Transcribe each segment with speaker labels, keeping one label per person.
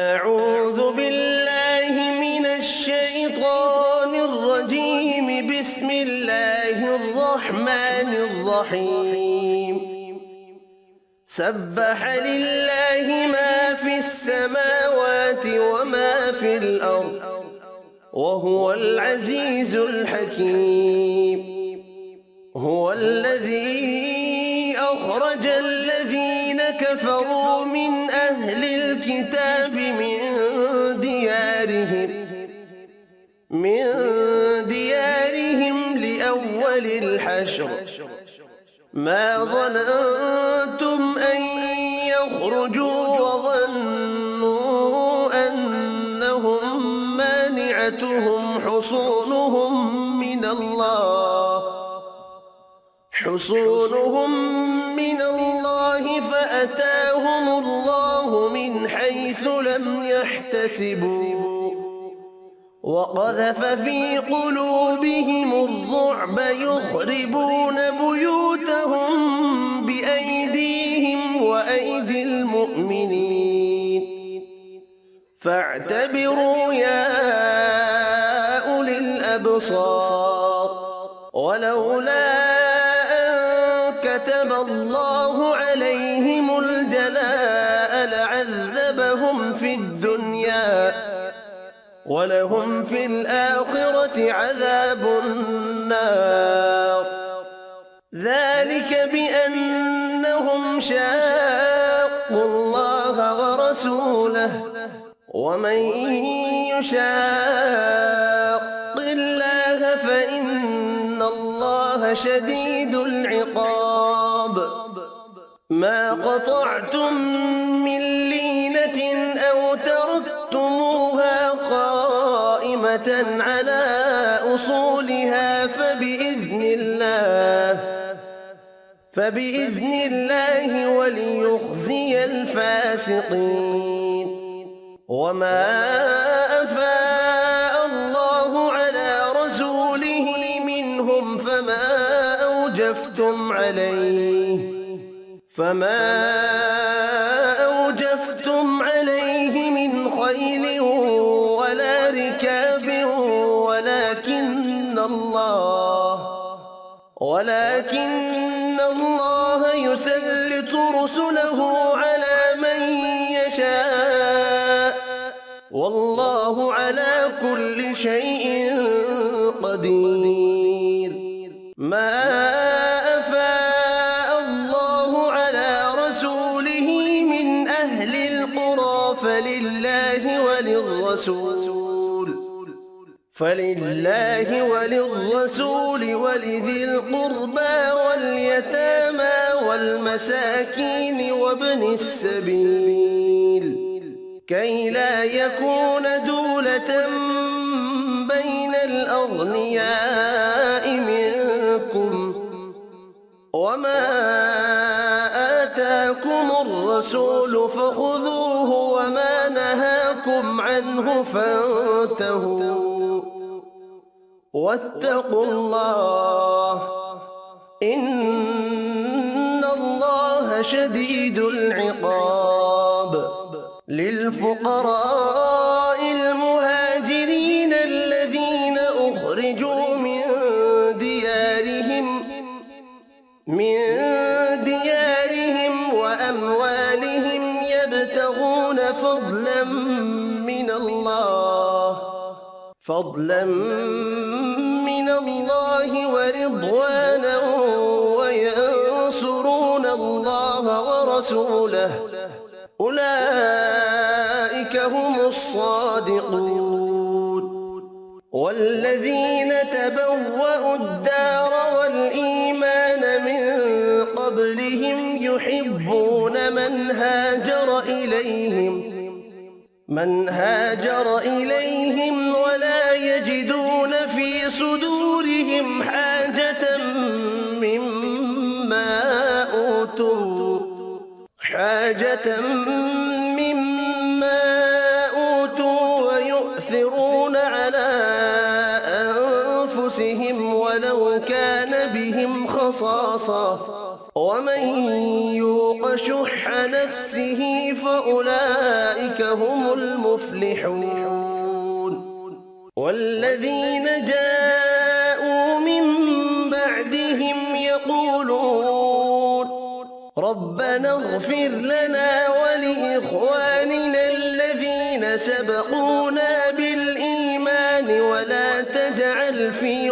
Speaker 1: أعوذ بالله من الشيطان الرجيم. بسم الله الرحمن الرحيم. سبح لله ما في السماوات وما في الأرض وهو العزيز الحكيم. هو الذي أخرج الذين كفروا من أهل الكتاب من ديارهم لأول الحشر ما ظننتم أن يخرجوا وظنوا أنهم مانعتهم حصونهم من الله فأتاهم الله من حيث لم يحتسبوا وقذف في قلوبهم الرعب يخربون بيوتهم بأيديهم وأيدي المؤمنين فاعتبروا يا أولي الأبصار. ولولا كتب الله عليهم الجلاء لعذبهم في الدنيا ولهم في الآخرة عذاب النار. ذلك بأنهم شاقوا الله ورسوله ومن يشاق الله فإن الله شديد العقاب. ما قطعتم من لينة أو تركتموها قائمة على أصولها فبإذن الله وليخزي الفاسقين. وما أفاء الله على رسوله منهم فما أوجفتم عليه من خيل ولا ركاب ولكن الله يسلط رسله على من يشاء والله على كل شيء قدير. ما أفاء الله على رسوله من أهل القرى فلله وللرسول ولذي القربى واليتامى والمساكين وابن السبيل كي لا يكون دولة بين الأغنياء منكم. وما آتاكم الرسول فخذوه وما نهاكم عنه فانتهوا واتقوا الله إن الله شديد العقاب. للفقراء المهاجرين الذين أخرجوا من ديارهم وأموالهم يبتغون فضلا من الله ورضوانا وينصرون الله ورسوله أولئك هم الصادقون. والذين تبوأوا الدار والإيمان من قبلهم يحبون من هاجر إليهم ولا يجدون في صدورهم حاجة مما أوتوا ويؤثرون على أنفسهم ولو كان بهم خصاصة ومن يوق شح نفسه فأولئك أولئك هم المفلحون. والذين جاءوا من بعدهم يقولون ربنا اغفر لنا ولإخواننا الذين سبقونا بالإيمان ولا تجعل في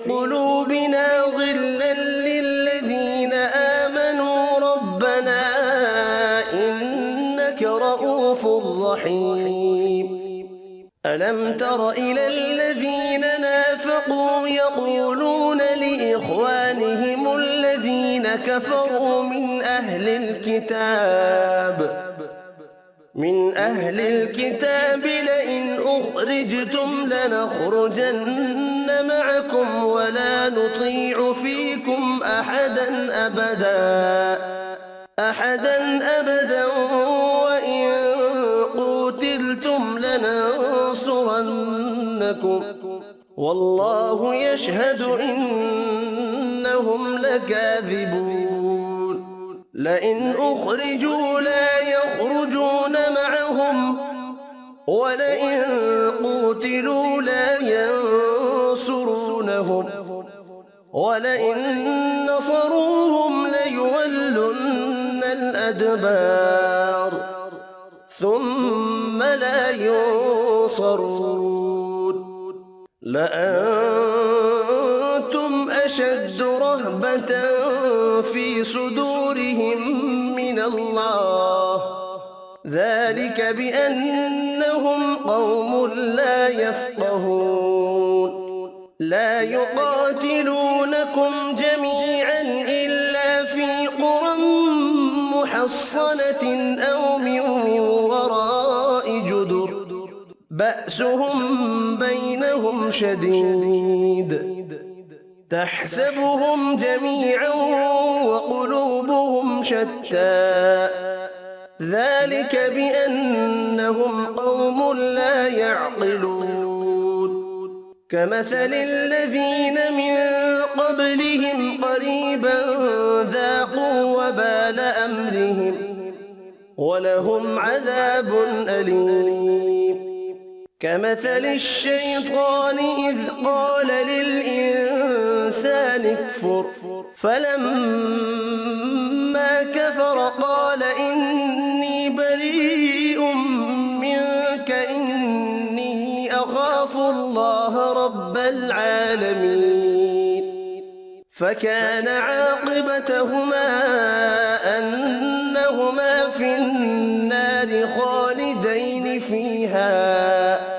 Speaker 1: قلوبنا غلا للذين آمنوا ربنا إنك رؤوف رحيم. ألم تر إلى الذين نافقوا يقولون لإخوانهم الذين كفروا من أهل الكتاب لئن أخرجتم لنخرجن معكم ولا نطيع فيكم أحدا أبدا وإن قوتلتم لننصرنكم والله يشهد إنهم لكاذبون. لئن أخرجوا لا يخرجون معهم ولئن قوتلوا لا ينصرونهم ولئن نصروهم ليولن الأدبار ثم لا ينصرون. لأنتم أشد رهبة في صدورهم من الله ذلك بأنهم قوم لا يفقهون. لا يقاتلونكم جميعا إلا في قرى محصنة أو من وراء جدر بأسهم بينهم شديد تحسبهم جميعا وقلوبهم شتى ذلك بأنهم قوم لا يعقلون. كمثل الذين من قبلهم قريبا ذاقوا وبال أمرهم ولهم عذاب أليم. كمثل الشيطان إذ قال للإنسان اكفر فلما كفر قال إني بريء منك إني أخاف الله رب العالمين. فكان عاقبتهما أنهما في النار خالدين فيها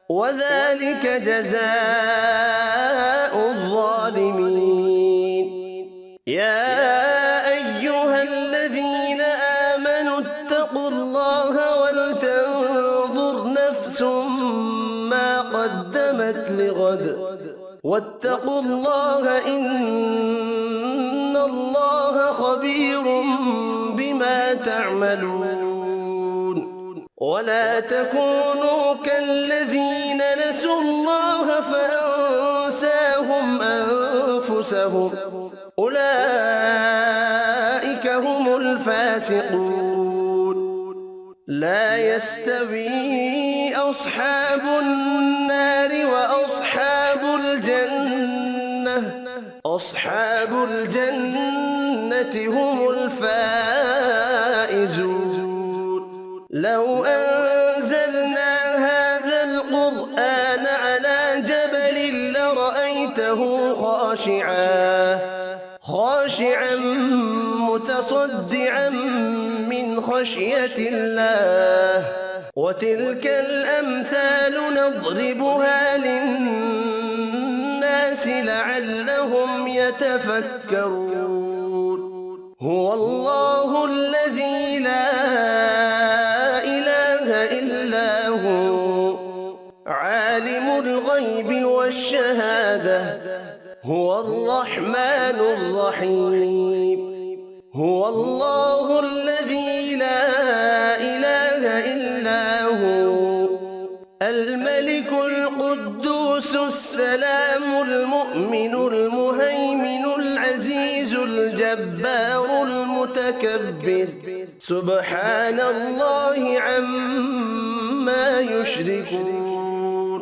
Speaker 1: وذلك جزاء الظالمين. يا أيها الذين آمنوا اتقوا الله ولتنظر نفس ما قدمت لغد واتقوا الله إن الله خبير بما تعملون. ولا تكونوا كالذين نسوا الله فأنساهم أنفسهم أولئك هم الفاسقون. لا يستوي أصحاب النار وأصحاب الجنة أصحاب الجنة هم الفائزون. لو أنزلنا هذا القرآن على جبل لرأيته خاشعا متصدعا من خشية الله. وتلك الأمثال نضربها للناس لعلهم يتفكرون. هو الله الذي لا إله إلا هو عالم الغيب والشهادة هو الرحمن الرحيم. هو الله الذي لا إله إلا هو الملك القدوس السلام المؤمن المهيمن العزيز الجبار المتكبر سبحان الله عما يشركون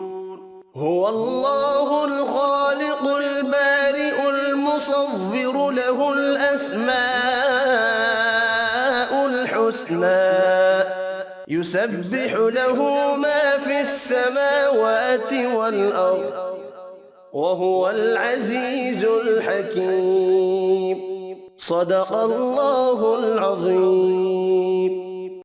Speaker 1: هو الله الخالق البارئ المصور له الأسماء الحسنى يسبح له ما في السماوات والأرض وهو العزيز الحكيم صدق الله العظيم.